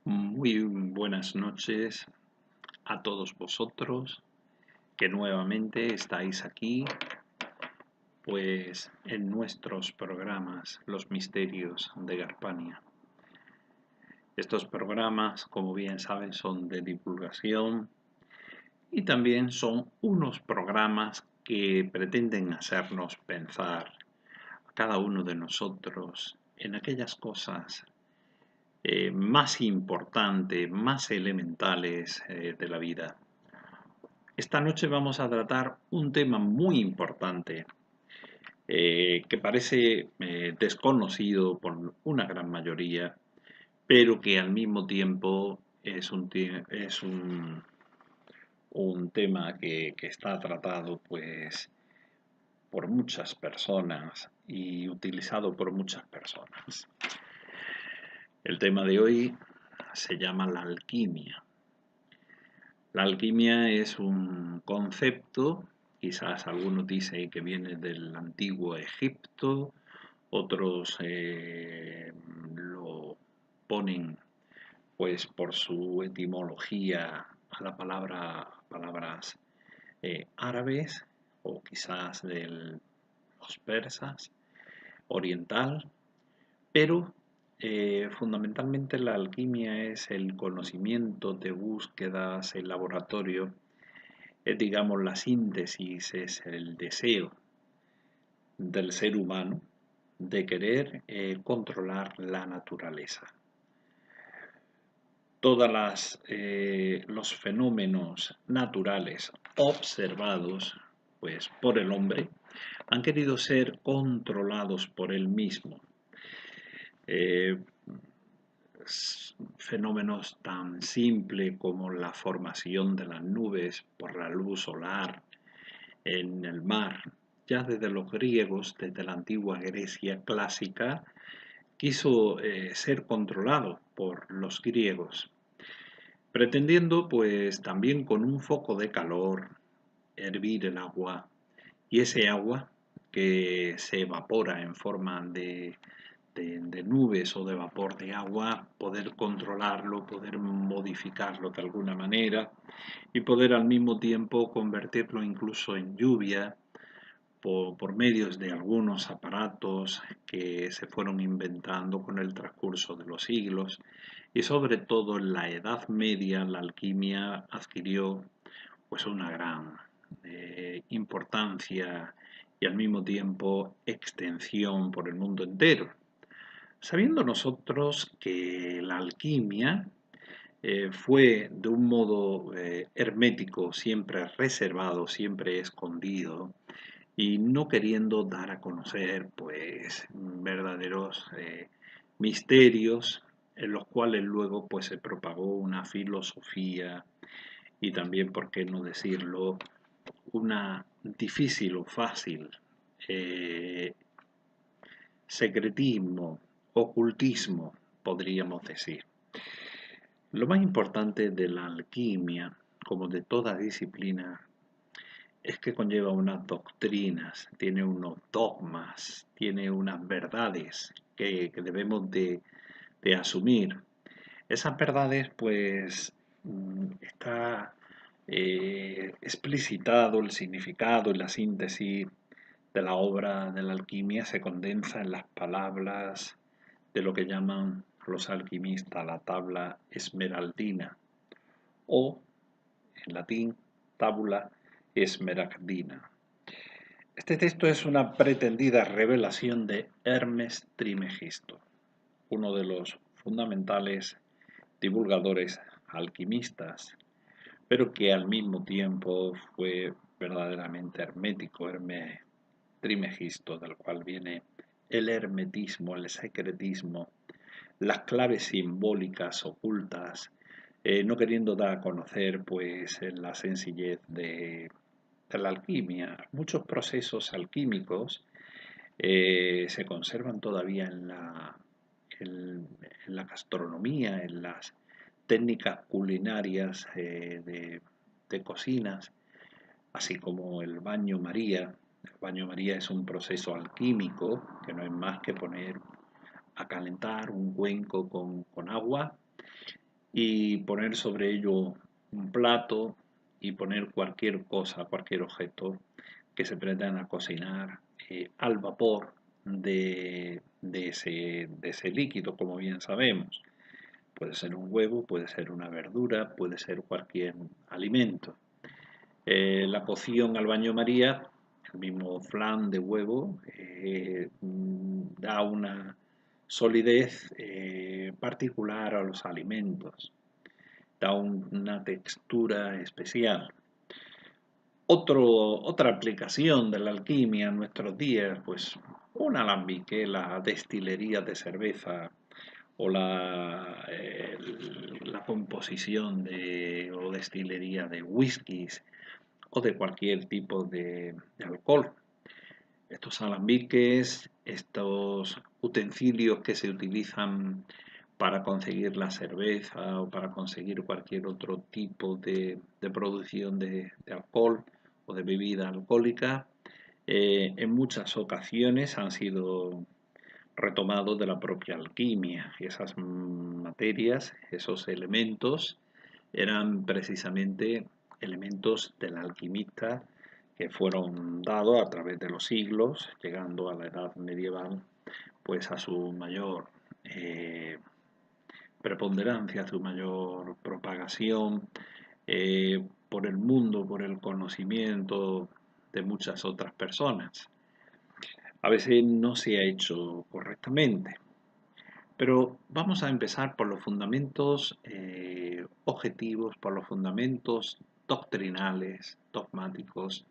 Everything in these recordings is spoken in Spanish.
Muy buenas noches a todos vosotros que nuevamente estáis aquí, pues en nuestros programas Los Misterios de Garpania. Estos programas, como bien saben, son de divulgación y también son unos programas que pretenden hacernos pensar a cada uno de nosotros en aquellas cosas más importantes, más elementales de la vida. Esta noche vamos a tratar un tema muy importante que parece desconocido por una gran mayoría, pero que al mismo tiempo es un tema que está tratado pues por muchas personas y utilizado por muchas personas. El tema de hoy se llama la alquimia. La alquimia es un concepto, quizás algunos dicen que viene del antiguo Egipto, otros lo ponen pues por su etimología a la palabras árabes o quizás de los persas, oriental, pero fundamentalmente la alquimia es el conocimiento de búsquedas, el laboratorio, es digamos la síntesis, es el deseo del ser humano de querer controlar la naturaleza. Los fenómenos naturales observados pues, por el hombre han querido ser controlados por él mismo. Eh, Fenómenos tan simples como la formación de las nubes por la luz solar en el mar. Ya desde los griegos, desde la antigua Grecia clásica, quiso ser controlado por los griegos, pretendiendo pues también con un foco de calor hervir el agua y ese agua que se evapora en forma de nubes o de vapor de agua, poder controlarlo, poder modificarlo de alguna manera y poder al mismo tiempo convertirlo incluso en lluvia por medios de algunos aparatos que se fueron inventando con el transcurso de los siglos y sobre todo en la Edad Media la alquimia adquirió pues una gran importancia y al mismo tiempo extensión por el mundo entero. Sabiendo nosotros que la alquimia fue de un modo hermético, siempre reservado, siempre escondido, y no queriendo dar a conocer pues verdaderos misterios en los cuales luego pues se propagó una filosofía y también, por qué no decirlo, una difícil o fácil eh, secretismo, ocultismo, podríamos decir. Lo más importante de la alquimia, como de toda disciplina, es que conlleva unas doctrinas, tiene unos dogmas, tiene unas verdades que debemos de asumir. Esas verdades, pues, está explicitado el significado y la síntesis de la obra de la alquimia se condensa en las palabras de lo que llaman los alquimistas la tabla esmeraldina o, en latín, tabula esmeraldina. Este texto es una pretendida revelación de Hermes Trismegisto, uno de los fundamentales divulgadores alquimistas, pero que al mismo tiempo fue verdaderamente hermético, Hermes Trismegisto, del cual viene el hermetismo, el secretismo, las claves simbólicas ocultas, no queriendo dar a conocer pues la sencillez de la alquimia. Muchos procesos alquímicos se conservan todavía en la gastronomía, en las técnicas culinarias de cocinas, así como el baño María. El baño María es un proceso alquímico que no es más que poner a calentar un cuenco con agua y poner sobre ello un plato y poner cualquier cosa, cualquier objeto que se pretenda cocinar al vapor de ese líquido, como bien sabemos. Puede ser un huevo, puede ser una verdura, puede ser cualquier alimento. La cocción al baño María, el mismo flan de huevo, da una solidez particular a los alimentos, da una textura especial. Otra aplicación de la alquimia en nuestros días, pues un alambique, la destilería de cerveza o la composición o destilería de whiskies o de cualquier tipo de alcohol. Estos alambiques, estos utensilios que se utilizan para conseguir la cerveza o para conseguir cualquier otro tipo de producción de alcohol o de bebida alcohólica, en muchas ocasiones han sido retomados de la propia alquimia. Y esas materias, esos elementos, eran precisamente elementos del alquimista que fueron dados a través de los siglos, llegando a la edad medieval, pues a su mayor preponderancia, a su mayor propagación por el mundo, por el conocimiento de muchas otras personas. A veces no se ha hecho correctamente, pero vamos a empezar por los fundamentos objetivos, por los fundamentos doctrinales, dogmáticos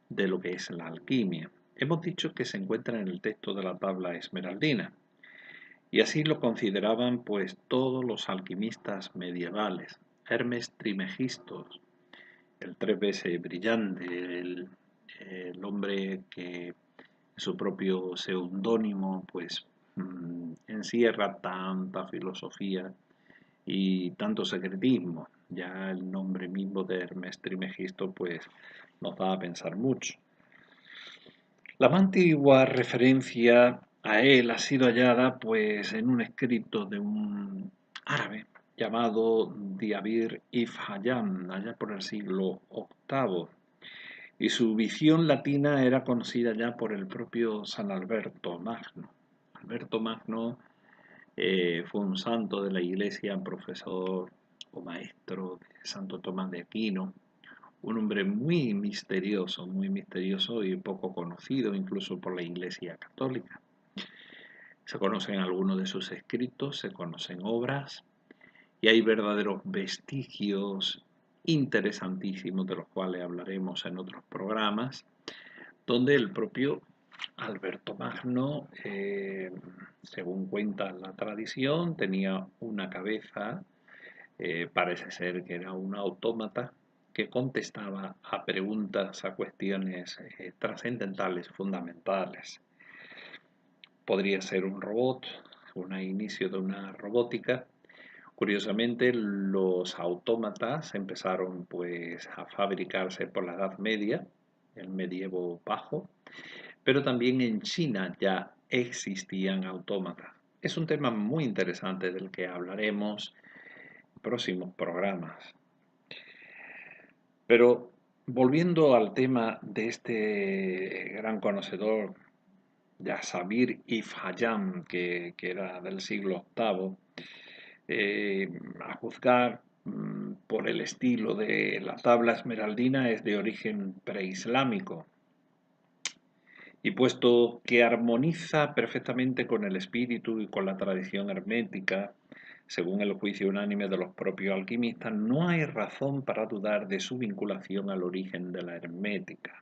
de lo que es la alquimia. Hemos dicho que se encuentra en el texto de la tabla esmeraldina, y así lo consideraban pues todos los alquimistas medievales. Hermes Trismegisto, el tres veces brillante, el hombre que su propio seudónimo pues encierra tanta filosofía y tanto secretismo. Ya el nombre mismo de Hermes Trismegisto pues nos da a pensar mucho. La más antigua referencia a él ha sido hallada pues en un escrito de un árabe llamado Diabir Ibn Hayyan, allá por el siglo VIII, y su visión latina era conocida ya por el propio San Alberto Magno. Alberto Magno fue un santo de la iglesia, profesor o maestro de Santo Tomás de Aquino, un hombre muy misterioso y poco conocido incluso por la iglesia católica. Se conocen algunos de sus escritos, se conocen obras y hay verdaderos vestigios interesantísimos de los cuales hablaremos en otros programas, donde el propio Alberto Magno, según cuenta la tradición, tenía una cabeza, parece ser que era un autómata, que contestaba a preguntas, a cuestiones trascendentales, fundamentales. Podría ser un robot, un inicio de una robótica. Curiosamente, los autómatas empezaron pues a fabricarse por la Edad Media, el medievo bajo, pero también en China ya existían autómatas. Es un tema muy interesante del que hablaremos en próximos programas. Pero volviendo al tema de este gran conocedor, Sabir Ibn Hayyan, que era del siglo VIII, a juzgar por el estilo de la tabla esmeraldina, es de origen preislámico. Y puesto que armoniza perfectamente con el espíritu y con la tradición hermética, según el juicio unánime de los propios alquimistas, no hay razón para dudar de su vinculación al origen de la hermética.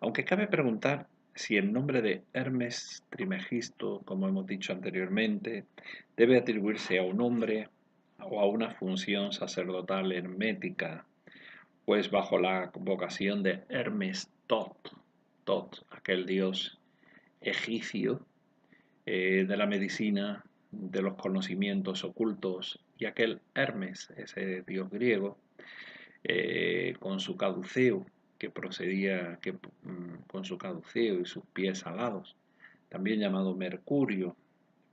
Aunque cabe preguntar si el nombre de Hermes Trismegisto, como hemos dicho anteriormente, debe atribuirse a un hombre o a una función sacerdotal hermética, pues bajo la vocación de Hermes Tot, aquel dios egipcio de la medicina, de los conocimientos ocultos, y aquel Hermes, ese dios griego, con su caduceo, con su caduceo y sus pies alados, también llamado Mercurio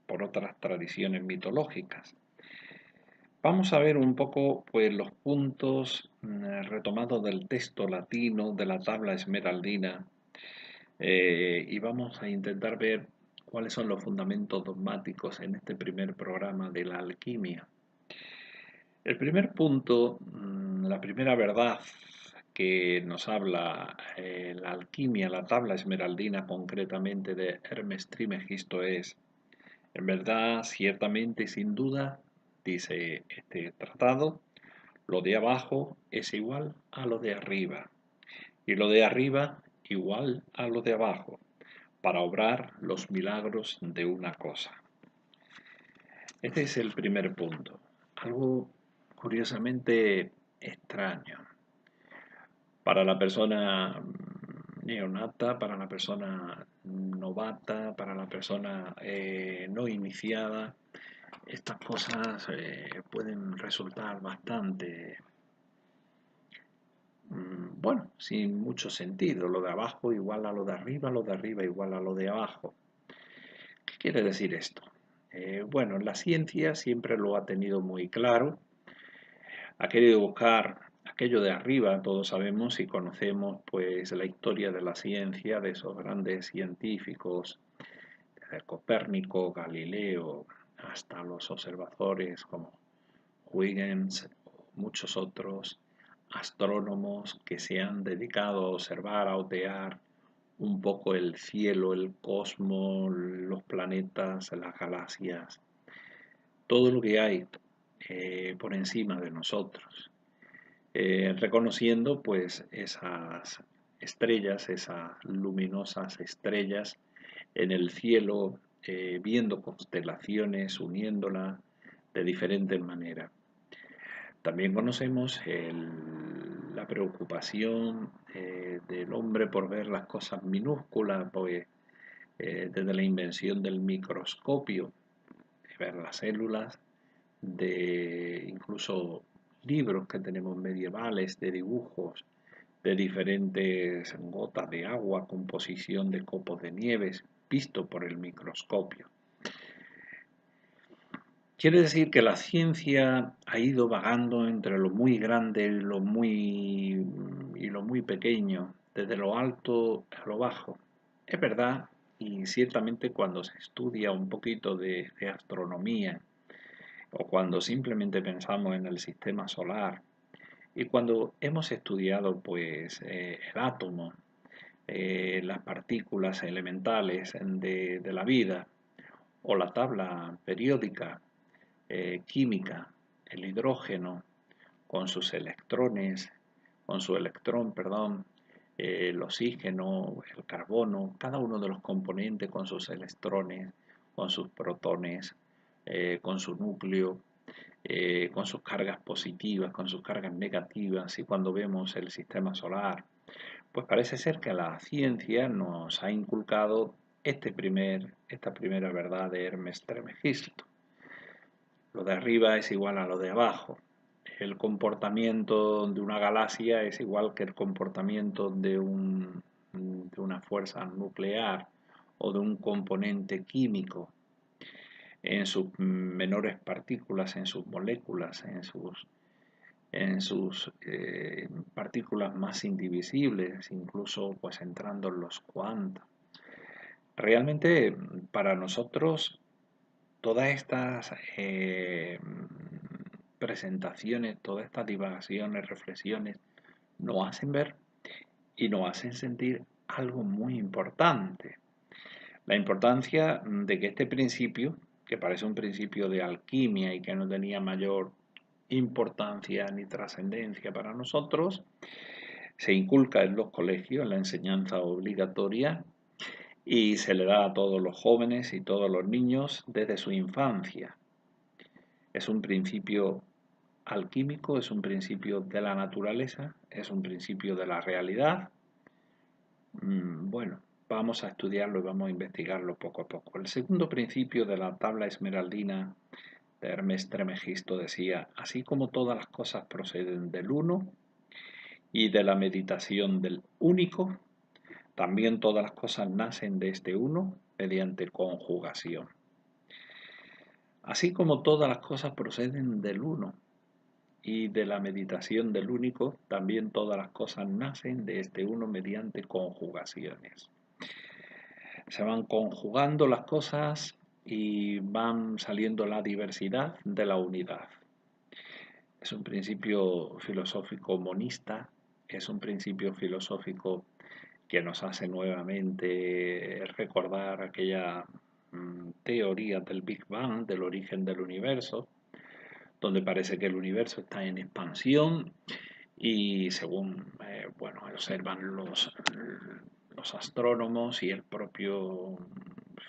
por otras tradiciones mitológicas. Vamos a ver un poco pues, los puntos retomados del texto latino de la tabla esmeraldina y vamos a intentar ver cuáles son los fundamentos dogmáticos en este primer programa de la alquimia. El primer punto, la primera verdad que nos habla la alquimia, la tabla esmeraldina concretamente de Hermes Trismegisto es, en verdad, ciertamente, sin duda, dice este tratado, lo de abajo es igual a lo de arriba y lo de arriba igual a lo de abajo para obrar los milagros de una cosa. Este es el primer punto. Algo curiosamente extraño para la persona neonata, para la persona novata, para la persona no iniciada. Estas cosas pueden resultar bastante, bueno, sin mucho sentido. Lo de abajo igual a lo de arriba igual a lo de abajo. ¿Qué quiere decir esto? Bueno, la ciencia siempre lo ha tenido muy claro. Ha querido buscar aquello de arriba, todos sabemos y conocemos pues la historia de la ciencia, de esos grandes científicos, desde Copérnico, Galileo, hasta los observadores como Huygens, muchos otros astrónomos que se han dedicado a observar, a otear un poco el cielo, el cosmos, los planetas, las galaxias, todo lo que hay por encima de nosotros, reconociendo pues esas estrellas, esas luminosas estrellas en el cielo, viendo constelaciones, uniéndolas de diferentes maneras. También conocemos la preocupación del hombre por ver las cosas minúsculas, pues, desde la invención del microscopio, de ver las células, de incluso libros que tenemos medievales, de dibujos, de diferentes gotas de agua, composición de copos de nieves, visto por el microscopio. Quiere decir que la ciencia ha ido vagando entre lo muy grande y lo muy pequeño, desde lo alto a lo bajo. Es verdad, y ciertamente cuando se estudia un poquito de astronomía, o cuando simplemente pensamos en el sistema solar, y cuando hemos estudiado pues el átomo, las partículas elementales de la vida, o la tabla periódica, química, el hidrógeno con sus electrones, con su electrón, perdón, el oxígeno, el carbono, cada uno de los componentes con sus electrones, con sus protones, con su núcleo, con sus cargas positivas, con sus cargas negativas, y cuando vemos el sistema solar, pues parece ser que la ciencia nos ha inculcado esta primera verdad de Hermes Trismegisto. Lo de arriba es igual a lo de abajo. El comportamiento de una galaxia es igual que el comportamiento de una fuerza nuclear o de un componente químico en sus menores partículas, en sus moléculas, en sus partículas más indivisibles, incluso pues entrando en los cuantos. Realmente para nosotros todas estas presentaciones, todas estas divagaciones, reflexiones, nos hacen ver y nos hacen sentir algo muy importante. La importancia de que este principio, que parece un principio de alquimia y que no tenía mayor importancia ni trascendencia para nosotros, se inculca en los colegios, en la enseñanza obligatoria, y se le da a todos los jóvenes y todos los niños desde su infancia. Es un principio alquímico, es un principio de la naturaleza, es un principio de la realidad. Bueno, vamos a estudiarlo y vamos a investigarlo poco a poco. El segundo principio de la tabla esmeraldina de Hermes Trismegisto decía, así como todas las cosas proceden del uno y de la meditación del único, también todas las cosas nacen de este uno mediante conjugación. Así como todas las cosas proceden del uno y de la meditación del único, también todas las cosas nacen de este uno mediante conjugaciones. Se van conjugando las cosas y van saliendo la diversidad de la unidad. Es un principio filosófico monista, es un principio filosófico que nos hace nuevamente recordar aquella teoría del Big Bang, del origen del universo, donde parece que el universo está en expansión y según observan los astrónomos y el propio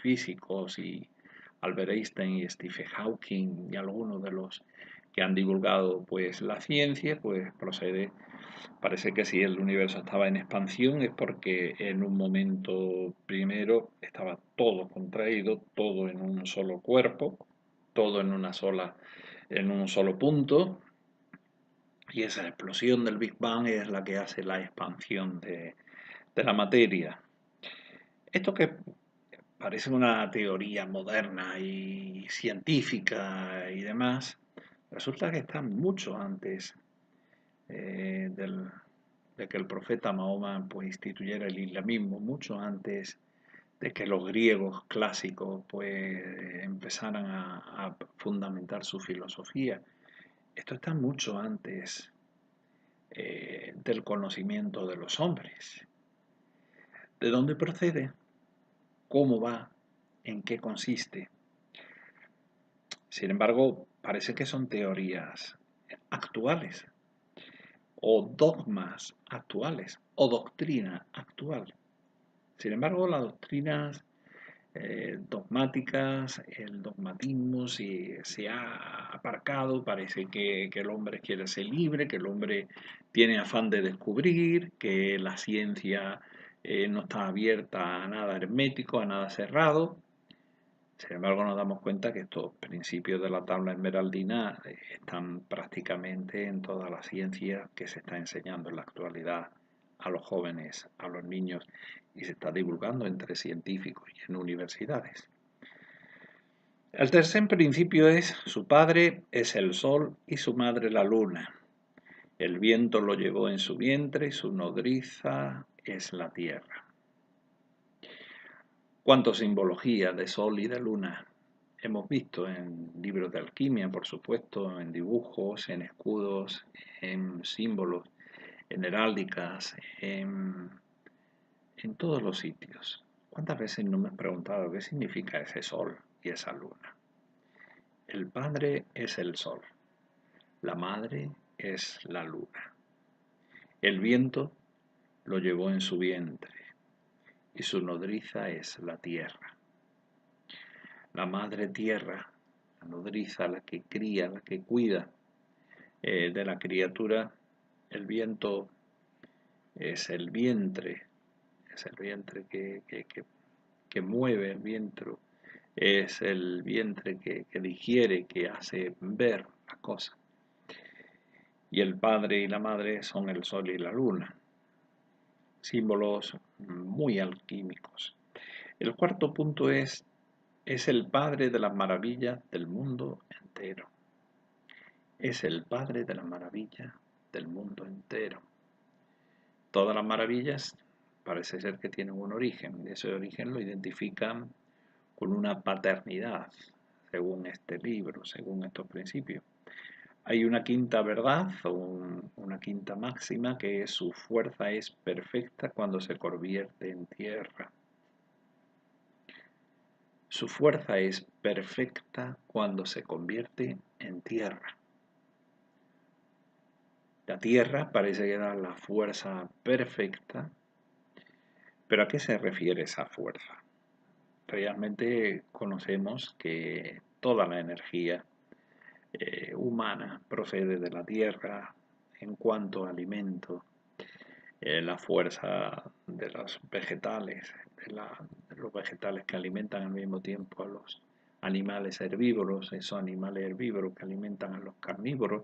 físicos y Albert Einstein y Stephen Hawking y algunos de los que han divulgado pues la ciencia, pues parece que si el universo estaba en expansión es porque en un momento primero estaba todo contraído, todo en un solo cuerpo, todo en un solo punto, y esa explosión del Big Bang es la que hace la expansión de la materia. Esto que parece una teoría moderna y científica y demás, resulta que está mucho antes de que el profeta Mahoma pues, instituyera el islamismo, mucho antes de que los griegos clásicos pues, empezaran a fundamentar su filosofía. Esto está mucho antes del conocimiento de los hombres. ¿De dónde procede? ¿Cómo va? ¿En qué consiste? Sin embargo, parece que son teorías actuales, o dogmas actuales, o doctrina actual. Sin embargo, las doctrinas dogmáticas, el dogmatismo se ha aparcado, parece que el hombre quiere ser libre, que el hombre tiene afán de descubrir, que la ciencia no está abierta a nada hermético, a nada cerrado. Sin embargo, nos damos cuenta que estos principios de la tabla esmeraldina están prácticamente en toda la ciencia que se está enseñando en la actualidad a los jóvenes, a los niños, y se está divulgando entre científicos y en universidades. El tercer principio es: su padre es el sol y su madre la luna. El viento lo llevó en su vientre y su nodriza es la tierra. Cuánta simbología de sol y de luna hemos visto en libros de alquimia, por supuesto, en dibujos, en escudos, en símbolos, en heráldicas, en todos los sitios. ¿Cuántas veces no me has preguntado qué significa ese sol y esa luna? El padre es el sol, la madre es la luna. El viento lo llevó en su vientre y su nodriza es la tierra. La madre tierra, la nodriza, la que cría, la que cuida de la criatura. El viento es el vientre que mueve el viento, es el vientre que digiere, que hace ver las cosas. Y el padre y la madre son el sol y la luna, símbolos muy alquímicos. El cuarto punto es el padre de las maravillas del mundo entero. Es el padre de las maravillas del mundo entero. Todas las maravillas parece ser que tienen un origen, y ese origen lo identifican con una paternidad, según este libro, según estos principios. Hay una quinta verdad o una quinta máxima que es: su fuerza es perfecta cuando se convierte en tierra. Su fuerza es perfecta cuando se convierte en tierra. La tierra parece que era la fuerza perfecta, pero ¿a qué se refiere esa fuerza? Realmente conocemos que toda la energía humana procede de la tierra en cuanto a alimento, la fuerza de los vegetales, de los vegetales que alimentan al mismo tiempo a los animales herbívoros, esos animales herbívoros que alimentan a los carnívoros.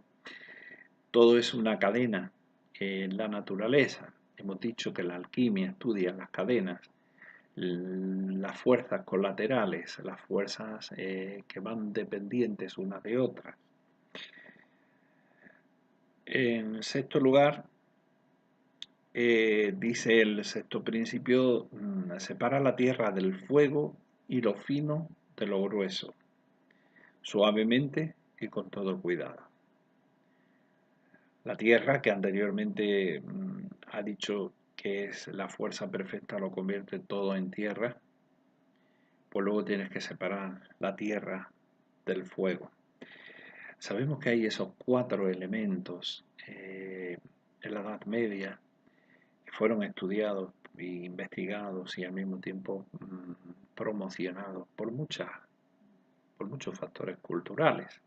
Todo es una cadena en la naturaleza. Hemos dicho que la alquimia estudia las cadenas. las fuerzas colaterales, las fuerzas que van dependientes unas de otras. En sexto lugar, dice el sexto principio, separa la tierra del fuego y lo fino de lo grueso, suavemente y con todo cuidado. La tierra, que anteriormente ha dicho que es la fuerza perfecta, lo convierte todo en tierra, pues luego tienes que separar la tierra del fuego. Sabemos que hay esos 4 elementos en la Edad Media que fueron estudiados e investigados y al mismo tiempo promocionados por muchos factores culturales.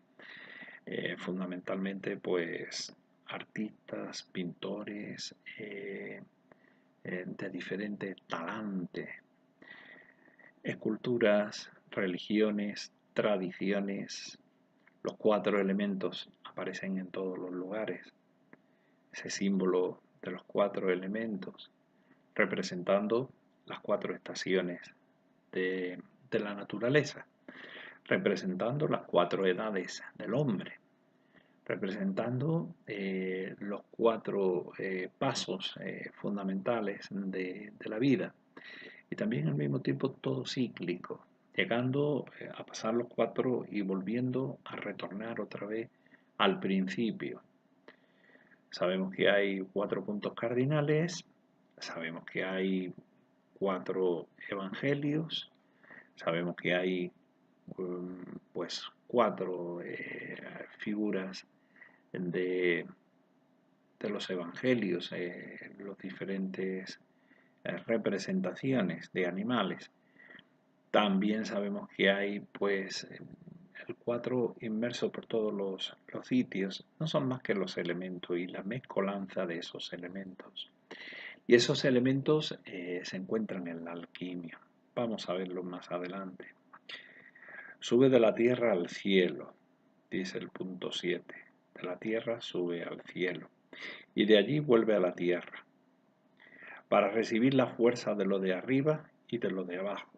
Fundamentalmente, pues, artistas, pintores de diferentes talantes, esculturas, religiones, tradiciones. Los 4 elementos aparecen en todos los lugares. Ese símbolo de los 4 elementos representando las 4 estaciones de la naturaleza, representando las 4 edades del hombre, representando los 4 pasos fundamentales de la vida, y también al mismo tiempo todo cíclico, llegando a pasar los 4 y volviendo a retornar otra vez al principio. Sabemos que hay 4 puntos cardinales, sabemos que hay 4 evangelios, sabemos que hay pues 4 figuras de los evangelios, los diferentes representaciones de animales. También sabemos que hay pues el 4 inmerso por todos los sitios. No son más que los elementos y la mezcolanza de esos elementos. Y esos elementos se encuentran en la alquimia. Vamos a verlo más adelante. Sube de la tierra al cielo, dice el punto 7. De la tierra sube al cielo y de allí vuelve a la tierra, para recibir la fuerza de lo de arriba y de lo de abajo.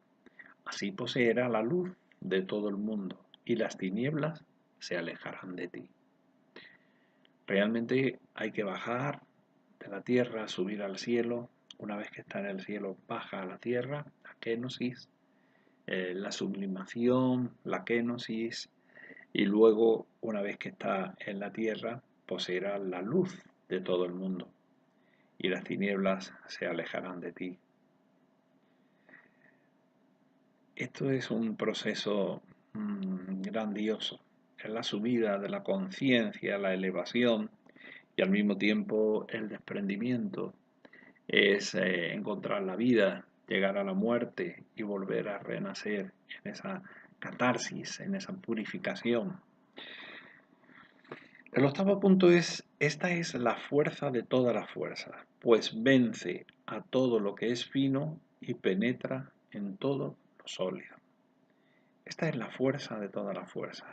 Así poseerá la luz de todo el mundo y las tinieblas se alejarán de ti. Realmente hay que bajar de la tierra, subir al cielo. Una vez que está en el cielo, baja a la tierra, la kenosis, la sublimación, la kenosis, y luego, una vez que está en la tierra, poseerá la luz de todo el mundo y las tinieblas se alejarán de ti. Esto es un proceso grandioso. Es la subida de la conciencia, la elevación y al mismo tiempo el desprendimiento. Es encontrar la vida, llegar a la muerte y volver a renacer en esa catarsis, en esa purificación. El octavo punto es, esta es la fuerza de toda la fuerza, pues vence a todo lo que es fino y penetra en todo lo sólido. Esta es la fuerza de toda la fuerza,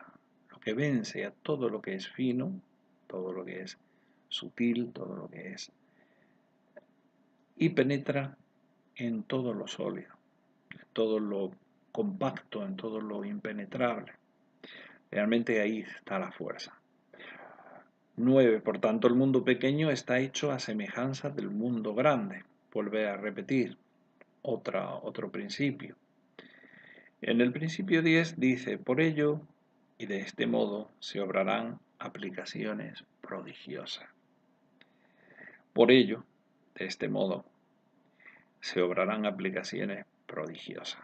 lo que vence a todo lo que es fino, todo lo que es sutil, todo lo que es, y penetra en todo lo sólido, en todo lo compacto, en todo lo impenetrable. Realmente ahí está la fuerza. 9. Por tanto, el mundo pequeño está hecho a semejanza del mundo grande. Vuelve a repetir otro principio. En el principio 10 dice, por ello y de este modo se obrarán aplicaciones prodigiosas. Por ello, de este modo, se obrarán aplicaciones prodigiosas.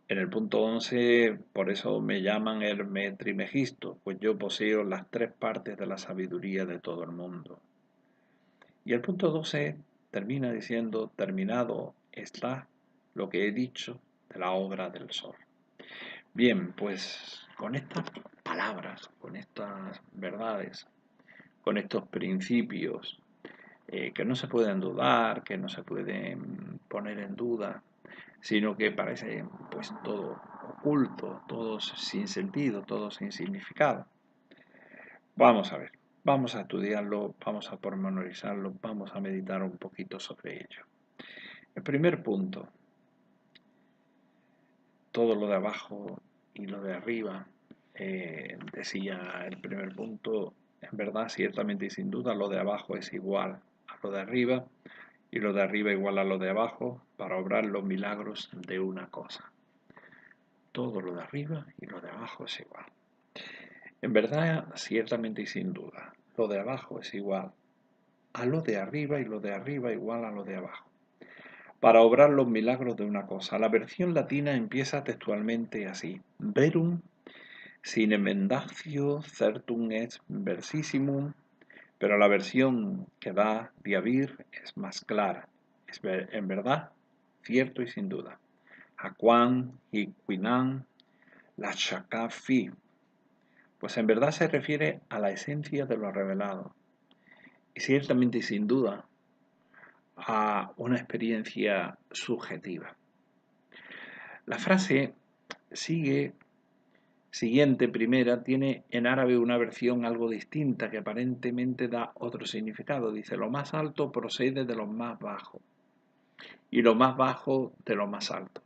En el punto 11, por eso me llaman Hermes Trimegisto, pues yo poseo las 3 partes de la sabiduría de todo el mundo. Y el punto 12 termina diciendo, terminado está lo que he dicho de la obra del sol. Bien, pues con estas palabras, con estas verdades, con estos principios que no se pueden dudar, que no se pueden poner en duda, sino que parece pues todo oculto, todo sin sentido, todo sin significado. Vamos a ver, vamos a estudiarlo, vamos a pormenorizarlo, vamos a meditar un poquito sobre ello. El primer punto, todo lo de abajo y lo de arriba, decía el primer punto, en verdad, ciertamente y sin duda, lo de abajo es igual a lo de arriba y lo de arriba igual a lo de abajo para obrar los milagros de una cosa. Todo lo de arriba y lo de abajo es igual. En verdad, ciertamente y sin duda, lo de abajo es igual a lo de arriba y lo de arriba igual a lo de abajo, para obrar los milagros de una cosa. La versión latina empieza textualmente así: Verum sine mendacio certum est versissimum, pero la versión que da Diavir es más clara. Es en verdad, cierto y sin duda. Aquam y quinam la fi. Pues en verdad se refiere a la esencia de lo revelado. Y ciertamente y sin duda a una experiencia subjetiva. La frase siguiente, primera, tiene en árabe una versión algo distinta que aparentemente da otro significado. Dice: lo más alto procede de lo más bajo y lo más bajo de lo más alto.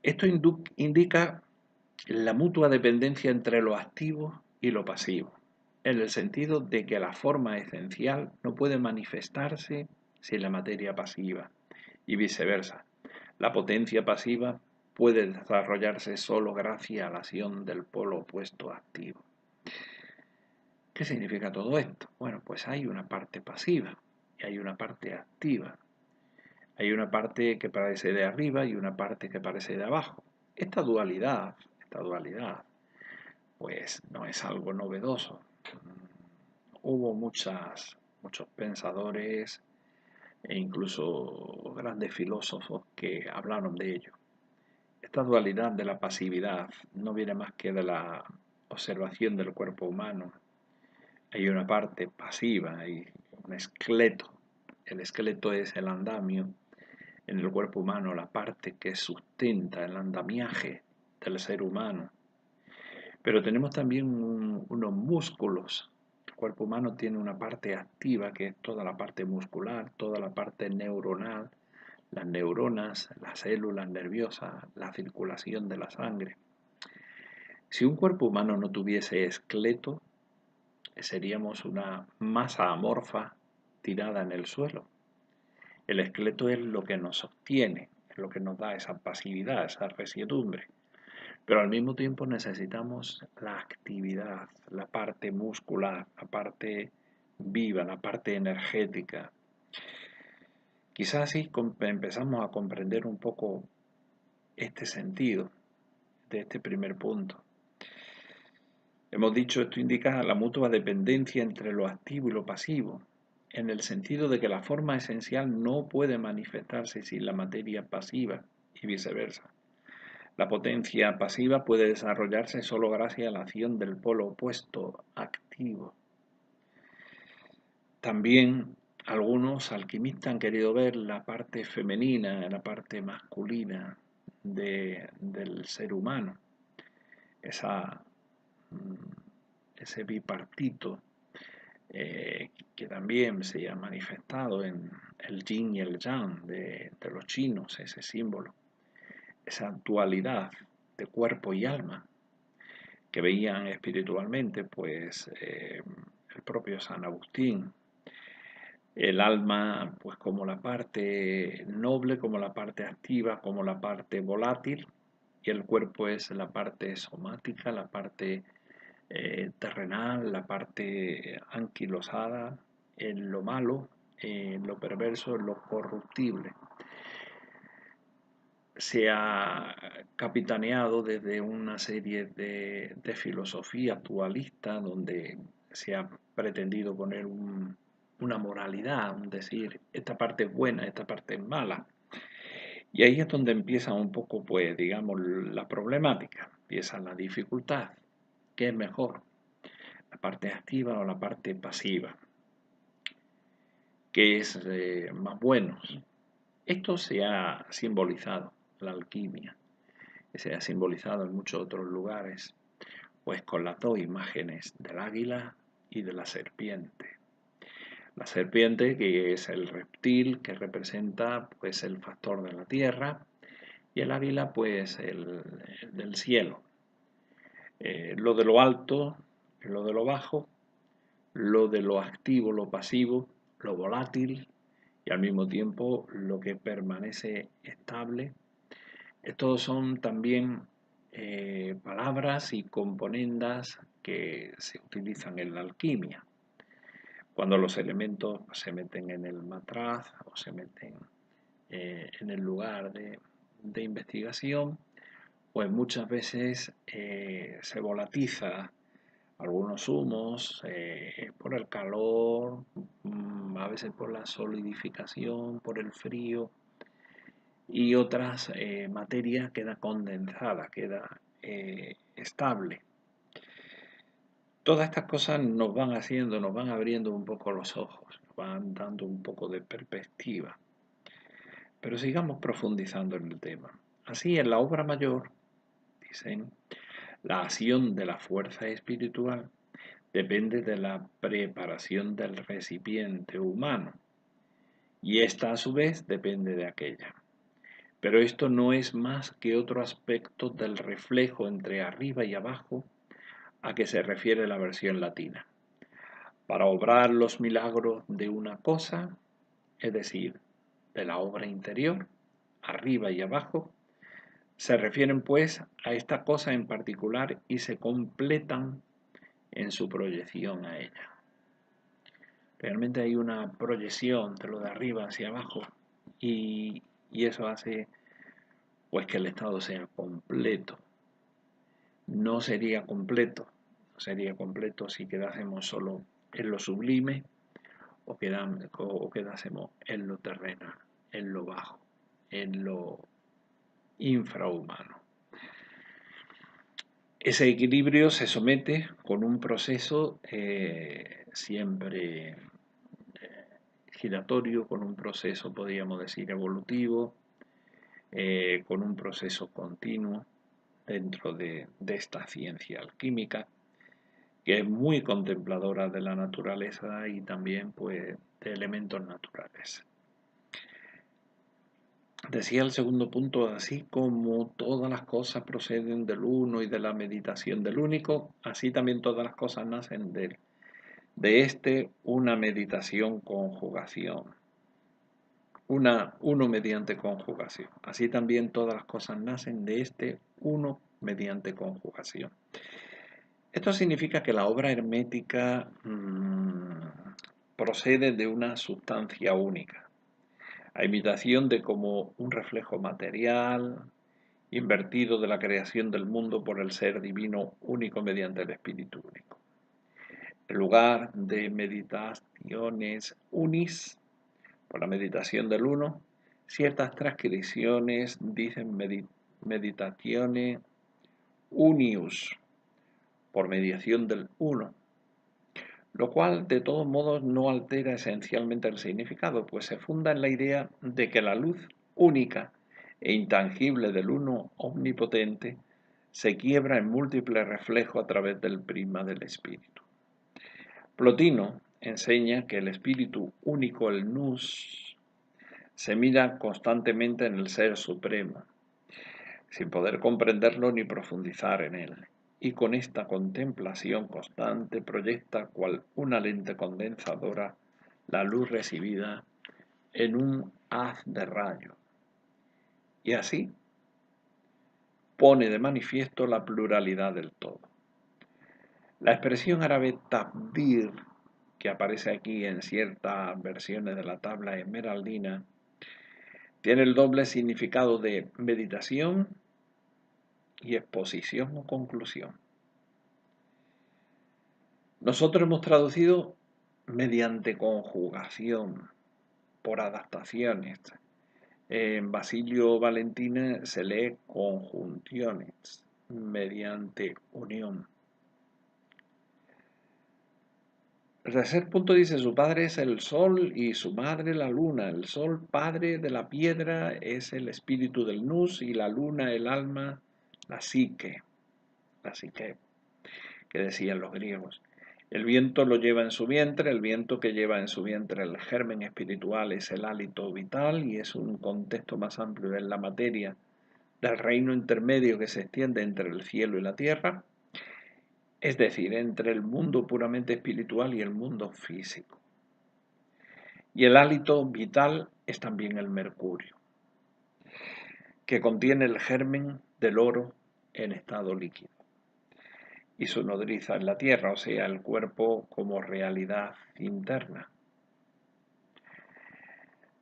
Esto indica la mutua dependencia entre lo activo y lo pasivo, en el sentido de que la forma esencial no puede manifestarse sin la materia pasiva y viceversa. La potencia pasiva puede desarrollarse solo gracias a la acción del polo opuesto activo. ¿Qué significa todo esto? Bueno, pues hay una parte pasiva y hay una parte activa. Hay una parte que parece de arriba y una parte que parece de abajo. Esta dualidad, pues no es algo novedoso. Hubo muchos pensadores e incluso grandes filósofos que hablaron de ello. Esta dualidad de la pasividad no viene más que de la observación del cuerpo humano. Hay una parte pasiva, hay un esqueleto. El esqueleto es el andamio en el cuerpo humano, la parte que sustenta el andamiaje del ser humano. Pero tenemos también unos músculos. El cuerpo humano tiene una parte activa, que es toda la parte muscular, toda la parte neuronal, las neuronas, las células nerviosas, la circulación de la sangre. Si un cuerpo humano no tuviese esqueleto, seríamos una masa amorfa tirada en el suelo. El esqueleto es lo que nos sostiene, es lo que nos da esa pasividad, esa resiedumbre. Pero al mismo tiempo necesitamos la actividad, la parte muscular, la parte viva, la parte energética. Quizás así empezamos a comprender un poco este sentido de este primer punto. Hemos dicho, esto indica la mutua dependencia entre lo activo y lo pasivo, en el sentido de que la forma esencial no puede manifestarse sin la materia pasiva y viceversa. La potencia pasiva puede desarrollarse solo gracias a la acción del polo opuesto activo. También algunos alquimistas han querido ver la parte femenina, la parte masculina del ser humano, ese bipartito que también se ha manifestado en el yin y el yang de los chinos, ese símbolo, esa dualidad de cuerpo y alma que veían espiritualmente, pues el propio San Agustín. El alma, pues como la parte noble, como la parte activa, como la parte volátil, y el cuerpo es la parte somática, la parte terrenal, la parte anquilosada, en lo malo, en lo perverso, en lo corruptible. Se ha capitaneado desde una serie de filosofía actualista donde se ha pretendido poner una moralidad, un decir, esta parte es buena, esta parte es mala. Y ahí es donde empieza un poco, pues, digamos, la problemática, empieza la dificultad. ¿Qué es mejor? ¿La parte activa o la parte pasiva? ¿Qué es más bueno? Esto se ha simbolizado, la alquimia, que se ha simbolizado en muchos otros lugares, pues con las dos imágenes del águila y de la serpiente. La serpiente, que es el reptil que representa pues el factor de la tierra, y el águila pues el del cielo. Lo de lo alto, lo de lo bajo, lo de lo activo, lo pasivo, lo volátil y al mismo tiempo lo que permanece estable. Estos son también palabras y componendas que se utilizan en la alquimia. Cuando los elementos se meten en el matraz o se meten en el lugar de investigación, pues muchas veces se volatiza algunos humos por el calor, a veces por la solidificación, por el frío, y otras materias queda condensada, queda estable. Todas estas cosas nos van haciendo, nos van abriendo un poco los ojos, nos van dando un poco de perspectiva. Pero sigamos profundizando en el tema. Así, en la obra mayor, dicen, la acción de la fuerza espiritual depende de la preparación del recipiente humano y esta a su vez depende de aquella. Pero esto no es más que otro aspecto del reflejo entre arriba y abajo a que se refiere la versión latina. Para obrar los milagros de una cosa, es decir, de la obra interior, arriba y abajo, se refieren pues a esta cosa en particular y se completan en su proyección a ella. Realmente hay una proyección de lo de arriba hacia abajo y eso hace pues que el estado sea completo. No sería completo si quedásemos solo en lo sublime o quedásemos en lo terrenal, en lo bajo, en lo infrahumano. Ese equilibrio se somete con un proceso siempre giratorio, con un proceso, podríamos decir, evolutivo, con un proceso continuo dentro de esta ciencia alquímica, que es muy contempladora de la naturaleza y también pues, de elementos naturales. Decía el segundo punto, así como todas las cosas proceden del uno y de la meditación del único, así también todas las cosas nacen de este una meditación conjugación. Uno mediante conjugación. Así también todas las cosas nacen de este uno mediante conjugación. Esto significa que la obra hermética procede de una sustancia única, a imitación de como un reflejo material invertido de la creación del mundo por el ser divino único mediante el Espíritu único. En lugar de meditaciones unis, por la meditación del uno, ciertas transcripciones dicen meditazione unius, por mediación del uno, lo cual de todos modos no altera esencialmente el significado, pues se funda en la idea de que la luz única e intangible del uno omnipotente se quiebra en múltiples reflejos a través del prisma del espíritu. Plotino enseña que el espíritu único, el nous, se mira constantemente en el ser supremo, sin poder comprenderlo ni profundizar en él, y con esta contemplación constante proyecta cual una lente condensadora la luz recibida en un haz de rayo, y así pone de manifiesto la pluralidad del todo. La expresión árabe tabdir, que aparece aquí en ciertas versiones de la tabla esmeraldina, tiene el doble significado de meditación y exposición o conclusión. Nosotros hemos traducido mediante conjugación, por adaptaciones. En Basilio Valentina se lee conjunciones, mediante unión. El tercer punto dice, su padre es el sol y su madre la luna. El sol, padre de la piedra, es el espíritu del nous y la luna, el alma, la psique, que decían los griegos. El viento lo lleva en su vientre, el viento que lleva en su vientre el germen espiritual es el hálito vital y es un contexto más amplio de la materia del reino intermedio que se extiende entre el cielo y la tierra, es decir, entre el mundo puramente espiritual y el mundo físico. Y el hálito vital es también el mercurio, que contiene el germen del oro en estado líquido y su nodriza en la tierra, o sea, el cuerpo como realidad interna.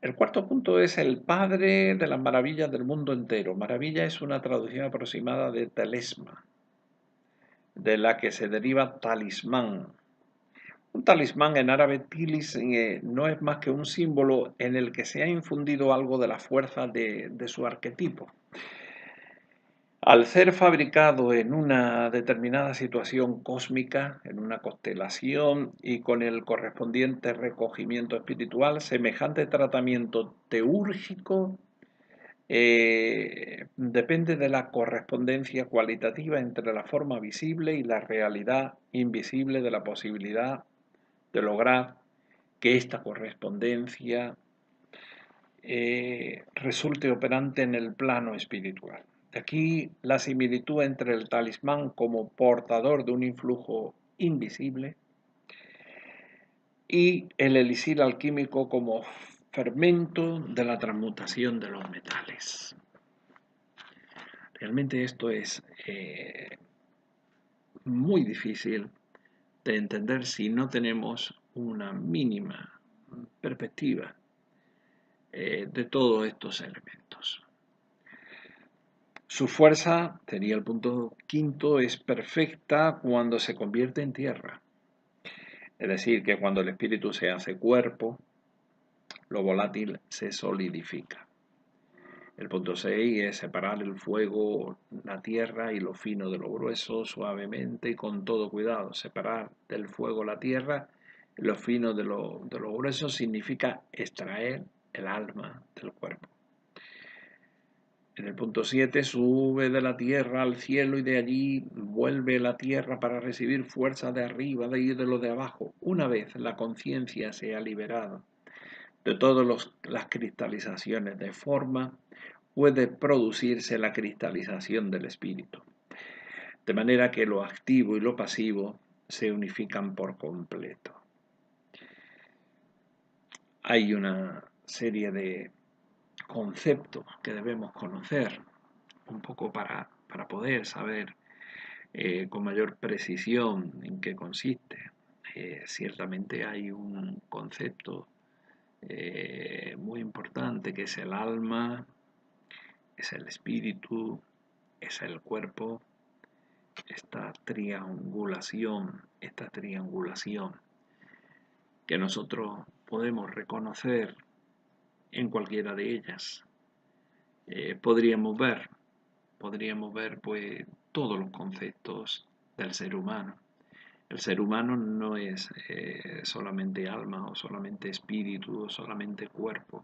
El cuarto punto es el padre de las maravillas del mundo entero. Maravilla es una traducción aproximada de telesma, de la que se deriva talismán. Un talismán en árabe tilis no es más que un símbolo en el que se ha infundido algo de la fuerza de su arquetipo. Al ser fabricado en una determinada situación cósmica, en una constelación y con el correspondiente recogimiento espiritual, semejante tratamiento teúrgico depende de la correspondencia cualitativa entre la forma visible y la realidad invisible de la posibilidad de lograr que esta correspondencia resulte operante en el plano espiritual. De aquí la similitud entre el talismán como portador de un influjo invisible y el elixir alquímico como fermento de la transmutación de los metales. Realmente esto es muy difícil de entender si no tenemos una mínima perspectiva de todos estos elementos. Su fuerza, tenía el punto quinto, es perfecta cuando se convierte en tierra. Es decir, que cuando el espíritu se hace cuerpo, lo volátil se solidifica. El punto 6 es separar el fuego, la tierra y lo fino de lo grueso, suavemente y con todo cuidado. Separar del fuego la tierra y lo fino de lo grueso significa extraer el alma del cuerpo. En el punto 7, sube de la tierra al cielo y de allí vuelve la tierra para recibir fuerza de arriba y de lo de abajo. Una vez la conciencia se ha liberado de todas las cristalizaciones de forma, puede producirse la cristalización del espíritu. De manera que lo activo y lo pasivo se unifican por completo. Hay una serie de conceptos que debemos conocer un poco para poder saber con mayor precisión en qué consiste. Ciertamente hay un concepto muy importante que es el alma, es el espíritu, es el cuerpo, esta triangulación que nosotros podemos reconocer en cualquiera de ellas. Podríamos ver pues todos los conceptos del ser humano. El ser humano no es solamente alma o solamente espíritu o solamente cuerpo,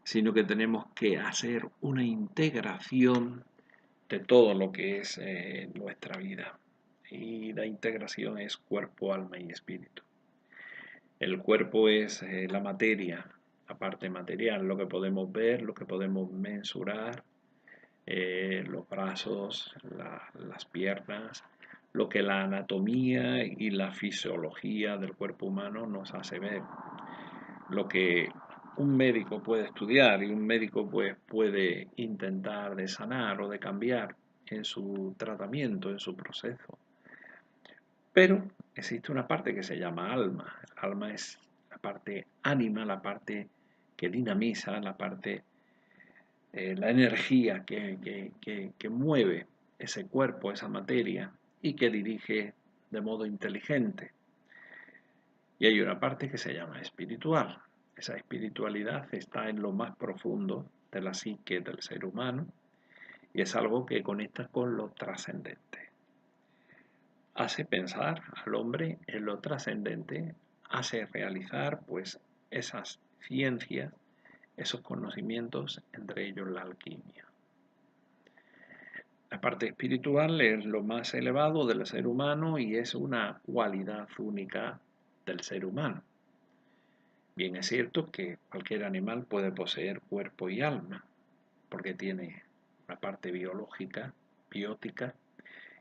sino que tenemos que hacer una integración de todo lo que es nuestra vida. Y la integración es cuerpo, alma y espíritu. El cuerpo es la materia, la parte material, lo que podemos ver, lo que podemos mensurar, los brazos, las piernas, lo que la anatomía y la fisiología del cuerpo humano nos hace ver, lo que un médico puede estudiar y un médico pues, puede intentar de sanar o de cambiar en su tratamiento, en su proceso. Pero existe una parte que se llama alma. El alma es la parte ánima, la parte que dinamiza, la parte la energía que mueve ese cuerpo, esa materia, y que dirige de modo inteligente. Y hay una parte que se llama espiritual. Esa espiritualidad está en lo más profundo de la psique del ser humano y es algo que conecta con lo trascendente. Hace pensar al hombre en lo trascendente, hace realizar pues esas ciencias, esos conocimientos, entre ellos la alquimia. La parte espiritual es lo más elevado del ser humano y es una cualidad única del ser humano. Bien, es cierto que cualquier animal puede poseer cuerpo y alma, porque tiene una parte biológica, biótica,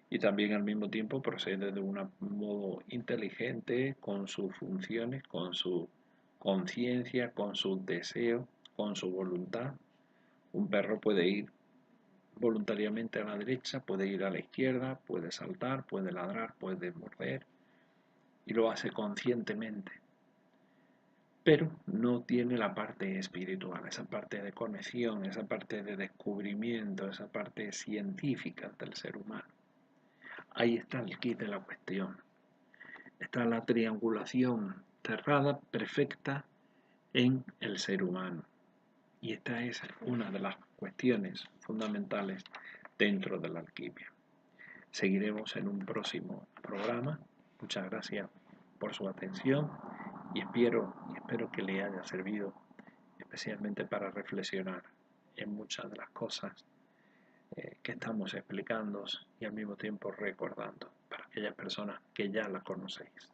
y también al mismo tiempo procede de un modo inteligente con sus funciones, con su conciencia, con sus deseos, con su voluntad. Un perro puede ir voluntariamente a la derecha, puede ir a la izquierda, puede saltar, puede ladrar, puede morder y lo hace conscientemente. Pero no tiene la parte espiritual, esa parte de conexión, esa parte de descubrimiento, esa parte científica del ser humano. Ahí está el quid de la cuestión. Está la triangulación cerrada, perfecta, en el ser humano. Y esta es una de las cuestiones fundamentales dentro de la alquimia. Seguiremos en un próximo programa. Muchas gracias por su atención y espero que le haya servido especialmente para reflexionar en muchas de las cosas que estamos explicando y al mismo tiempo recordando para aquellas personas que ya las conocéis.